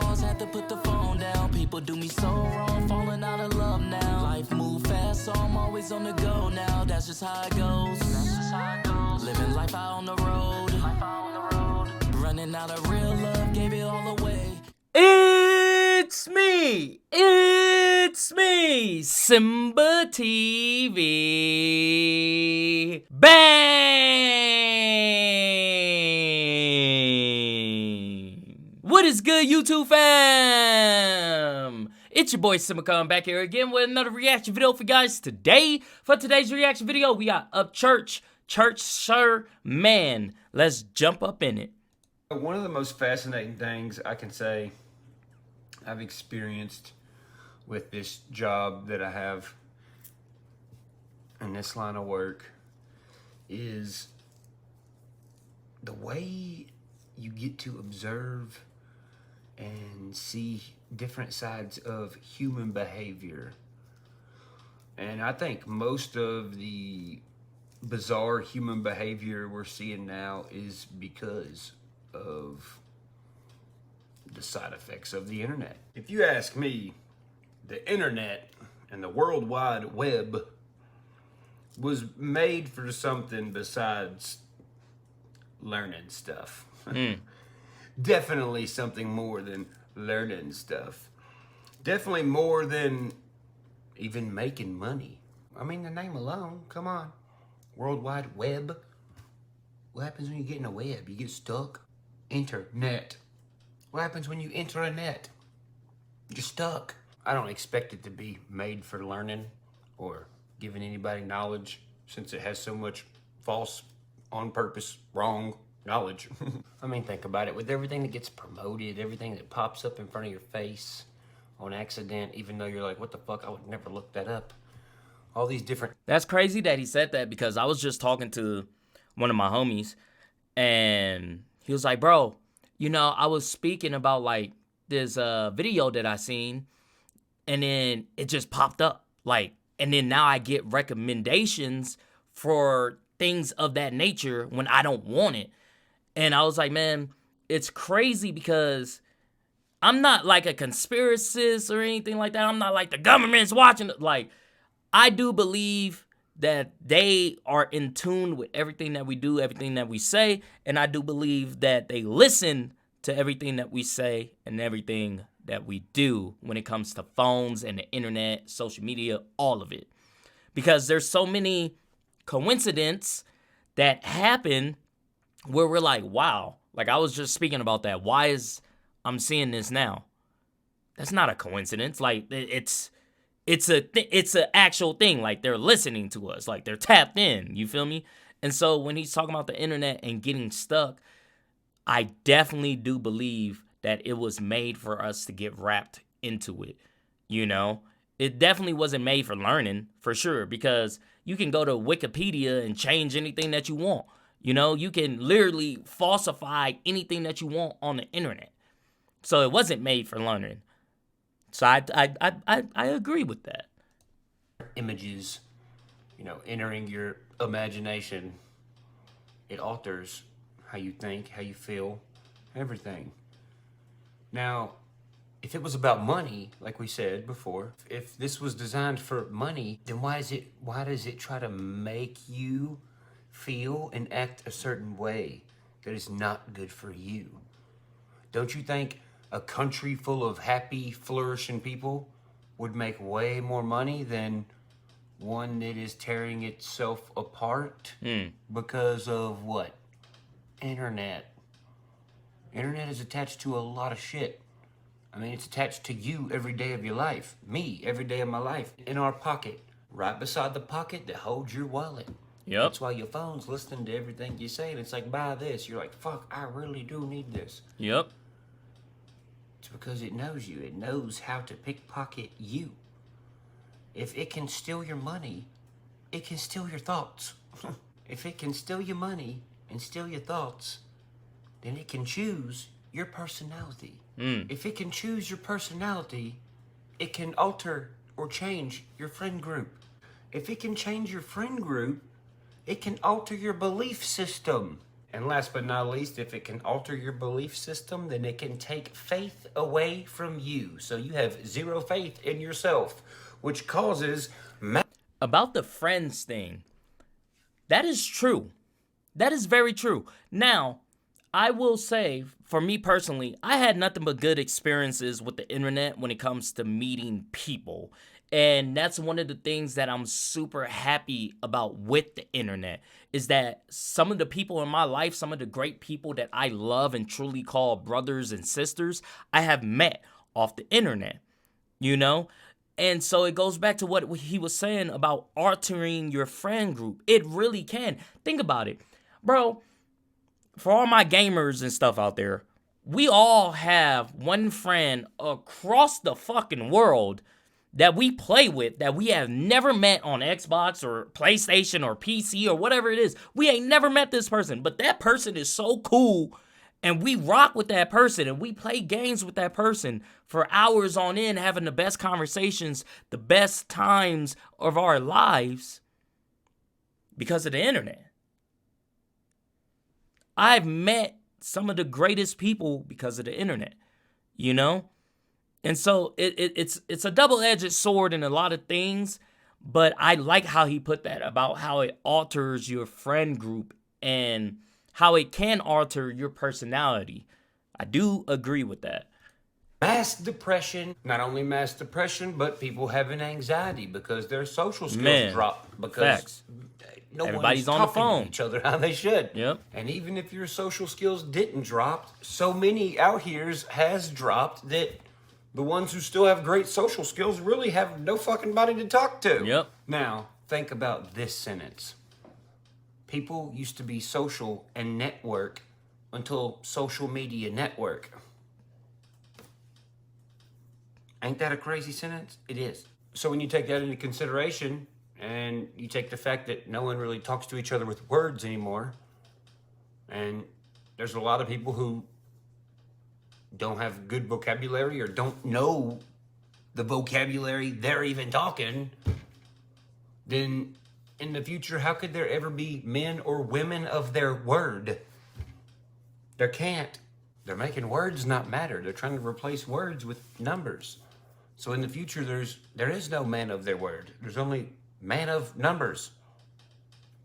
pause, had to put the phone down. People do me so wrong, falling out of love now. Life move fast, so I'm always on the go now. That's just how it goes. Living life out on the road. Running out of real love, gave it all away. It's me, SimbaTV. Bang! What is good, YouTube fam? It's your boy Simba coming back here again with another reaction video for you guys today. For today's reaction video, we got Up Church, Sir Man. Let's jump up in it. One of the most fascinating things I can say I've experienced with this job that I have in this line of work is the way you get to observe and see different sides of human behavior. And I think most of the bizarre human behavior we're seeing now is because of the side effects of the internet. If you ask me, the internet and the World Wide Web was made for something besides learning stuff. Definitely something more than learning stuff. Definitely more than even making money. I mean, the name alone, come on. World Wide Web. What happens when you get in a web? You get stuck. Internet. What happens when you enter a net? You're stuck. I don't expect it to be made for learning or giving anybody knowledge, since it has so much false, on purpose, wrong knowledge. I mean, think about it. With everything that gets promoted, everything that pops up in front of your face on accident, even though you're like, what the fuck, I would never look that up. All these different... That's crazy that he said that, because I was just talking to one of my homies, and he was like, bro, you know, I was speaking about like this video that I seen, and then it just popped up. Like, and then now I get recommendations for things of that nature when I don't want it. And I was like, man, it's crazy, because I'm not like a conspiracist or anything like that. I'm not like the government's watching it. Like, I do believe that they are in tune with everything that we do, everything that we say, and I do believe that they listen to everything that we say and everything that we do when it comes to phones and the internet, social media, all of it. Because there's so many coincidences that happen where we're like, wow, like I was just speaking about that. Why is I'm seeing this now? That's not a coincidence. Like, it's an actual thing. Like, they're listening to us. Like, they're tapped in. You feel me? And so when he's talking about the internet and getting stuck, I definitely do believe that it was made for us to get wrapped into it. You know? It definitely wasn't made for learning, for sure, because you can go to Wikipedia and change anything that you want. You know? You can literally falsify anything that you want on the internet. So it wasn't made for learning. So I agree with that. Images, you know, entering your imagination, it alters how you think, how you feel, everything. Now, if it was about money, like we said before, if this was designed for money, then why does it try to make you feel and act a certain way that is not good for you? Don't you think a country full of happy, flourishing people would make way more money than one that is tearing itself apart because of what? Internet. Internet is attached to a lot of shit. I mean, it's attached to you every day of your life. Me, every day of my life. In our pocket. Right beside the pocket that holds your wallet. Yep. That's why your phone's listening to everything you say, and it's like, buy this. You're like, fuck, I really do need this. Yep. It's because it knows you. It knows how to pickpocket you. If it can steal your money, it can steal your thoughts. If it can steal your money and steal your thoughts, then it can choose your personality. If it can choose your personality, it can alter or change your friend group. If it can change your friend group, it can alter your belief system. And last but not least, if it can alter your belief system, then it can take faith away from you. So you have zero faith in yourself, which causes... About the friends thing, that is true. That is very true. Now, I will say, for me personally, I had nothing but good experiences with the internet when it comes to meeting people. And that's one of the things that I'm super happy about with the internet, is that some of the people in my life, some of the great people that I love and truly call brothers and sisters, I have met off the internet, you know? And so it goes back to what he was saying about altering your friend group. It really can. Think about it. Bro, for all my gamers and stuff out there, we all have one friend across the fucking world that we play with that we have never met on Xbox or PlayStation or PC or whatever it is. We ain't never met this person, but that person is so cool and we rock with that person and we play games with that person for hours on end, having the best conversations, the best times of our lives because of the internet. I've met some of the greatest people because of the internet, you know? And so it's a double-edged sword in a lot of things, but I like how he put that about how it alters your friend group and how it can alter your personality. I do agree with that. Mass depression, not only mass depression, but people having anxiety because their social skills Man, drop because facts. Everybody's on the talking phone to each other how they should. Yep. And even if your social skills didn't drop, so many out here's has dropped that the ones who still have great social skills really have no fucking body to talk to. Yep. Now, think about this sentence. People used to be social and network until social media network. Ain't that a crazy sentence? It is. So when you take that into consideration, and you take the fact that no one really talks to each other with words anymore, and there's a lot of people who don't have good vocabulary or don't know the vocabulary they're even talking, then in the future, how could there ever be men or women of their word? There can't. They're making words not matter. They're trying to replace words with numbers. So in the future, there is no man of their word. There's only man of numbers.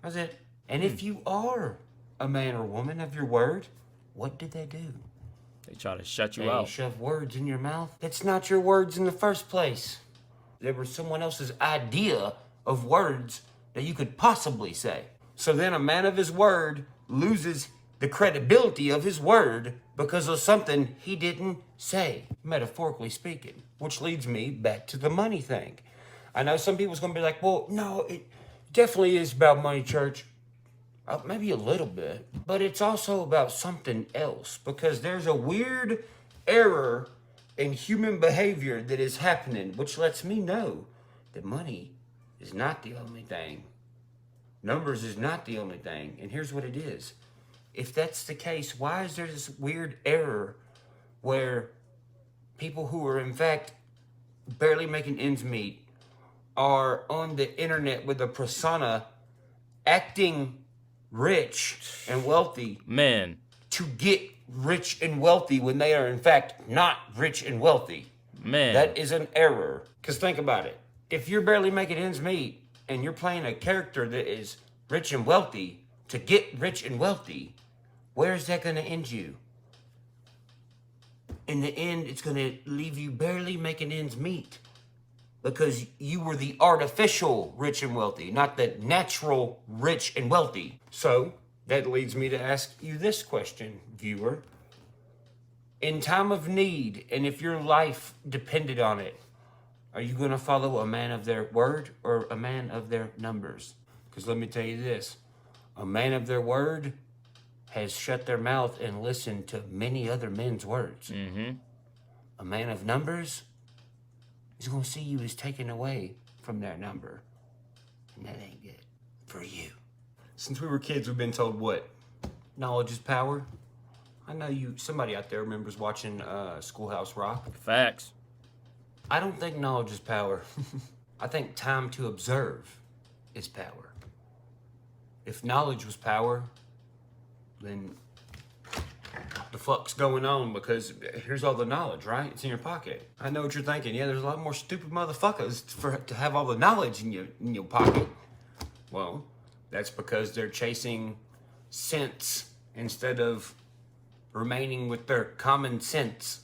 That's it. And if you are a man or woman of your word, what did they do? They try to shut you They out. shove words in your mouth. It's not your words in the first place. They were someone else's idea of words that you could possibly say. So then a man of his word loses the credibility of his word because of something he didn't say, metaphorically speaking. Which leads me back to the money thing. I know some people's going to be like, well, no, it definitely is about money, church. Maybe a little bit. But it's also about something else. Because there's a weird error in human behavior that is happening, which lets me know that money is not the only thing. Numbers is not the only thing. And here's what it is. If that's the case, why is there this weird error where people who are in fact barely making ends meet are on the internet with a persona acting rich and wealthy, Man, to get rich and wealthy when they are in fact not rich and wealthy? man. That is an error. Because think about it. If you're barely making ends meet and you're playing a character that is rich and wealthy to get rich and wealthy, where is that going to end you? In the end, it's going to leave you barely making ends meet. Because you were the artificial rich and wealthy, not the natural rich and wealthy. So, that leads me to ask you this question, viewer. In time of need, and if your life depended on it, are you going to follow a man of their word or a man of their numbers? Because let me tell you this. A man of their word has shut their mouth and listened to many other men's words. Mm-hmm. A man of numbers is going to see you as taken away from their number. And that ain't good for you. Since we were kids, we've been told what? Knowledge is power. I know somebody out there remembers watching Schoolhouse Rock. Facts. I don't think knowledge is power. I think time to observe is power. If knowledge was power, then the fuck's going on? Because here's all the knowledge, right? It's in your pocket. I know what you're thinking. Yeah, there's a lot more stupid motherfuckers to have all the knowledge in your pocket. Well, that's because they're chasing sense instead of remaining with their common sense.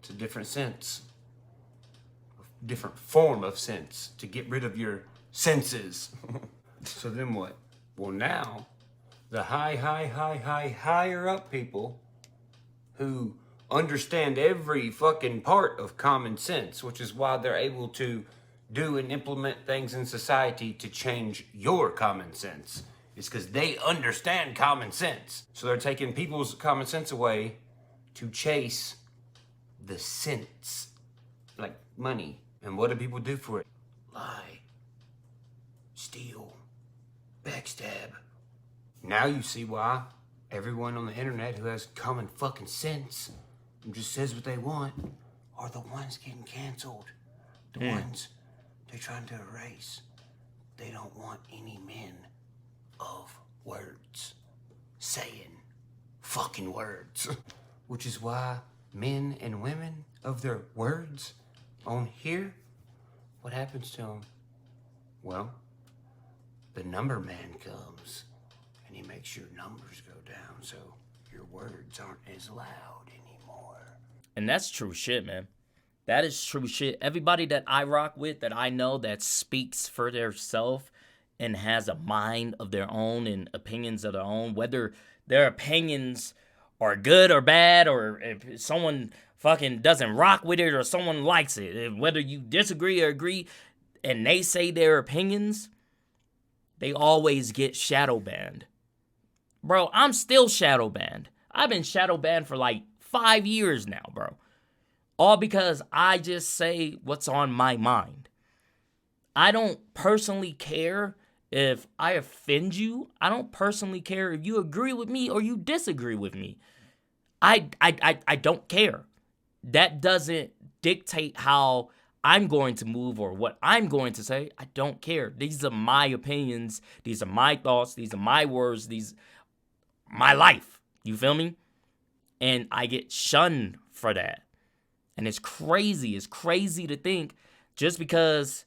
It's a different sense, a different form of sense to get rid of your senses. So then what? Well, now the higher up people who understand every fucking part of common sense, which is why they're able to do and implement things in society to change your common sense. It's because they understand common sense. So they're taking people's common sense away to chase the sense, like money. And what do people do for it? Lie, steal, backstab. Now you see why everyone on the internet who has common fucking sense and just says what they want are the ones getting canceled. The ones they're trying to erase. They don't want any men of words saying fucking words. Which is why men and women of their words on here, what happens to them? Well, the number man comes and he makes your numbers go down so your words aren't as loud anymore. And that's true shit, man. That is true shit. Everybody that I rock with, that I know, that speaks for their self and has a mind of their own and opinions of their own, whether their opinions are good or bad, or if someone fucking doesn't rock with it or someone likes it, whether you disagree or agree, and they say their opinions, they always get shadow banned. Bro, I'm still shadow banned. I've been shadow banned for like 5 years now, bro. All because I just say what's on my mind. I don't personally care if I offend you. I don't personally care if you agree with me or you disagree with me. I don't care. That doesn't dictate how I'm going to move or what I'm going to say. I don't care. These are my opinions. These are my thoughts. These are my words. These my life. You feel me? And I get shunned for that. And it's crazy. It's crazy to think just because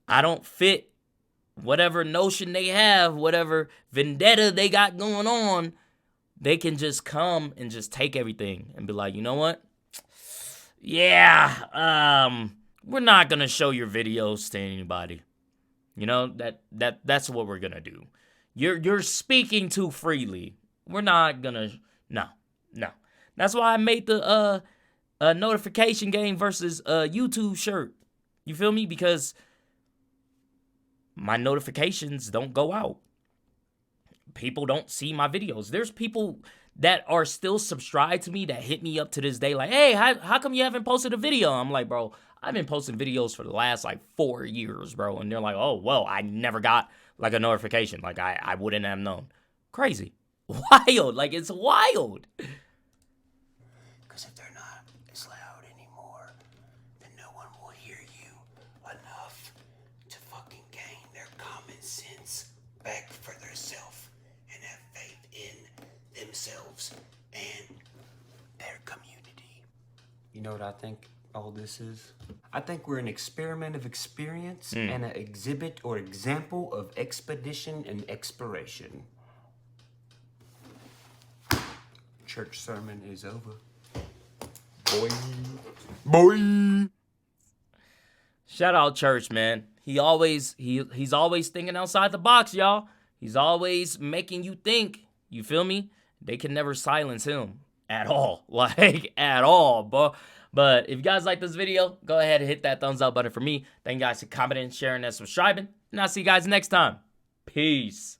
I don't fit whatever notion they have, whatever vendetta they got going on, they can just come and just take everything and be like, you know what? Yeah, we're not gonna show your videos to anybody. You know, that's what we're gonna do. You're speaking too freely. We're not gonna. No. That's why I made the notification game versus YouTube shirt. You feel me? Because my notifications don't go out. People don't see my videos. There's people that are still subscribed to me that hit me up to this day like, hey, how come you haven't posted a video? I'm like, bro, I've been posting videos for the last like 4 years, bro. And they're like, oh, well, I never got like a notification. Like I wouldn't have known. Crazy. Wild. Like it's wild. Because if they're not as loud anymore, then no one will hear you enough to fucking gain their common sense back for themselves and have faith in themselves and their community. You know what I think all this is? I think we're an experiment of experience and an exhibit or example of expedition and exploration. Church sermon is over. Boy. Shout out Church, man. He's always thinking outside the box, y'all. He's always making you think. You feel me? They can never silence him at all. Like, at all, bro. But if you guys like this video, go ahead and hit that thumbs up button for me. Thank you guys for commenting, sharing, and subscribing. And I'll see you guys next time. Peace.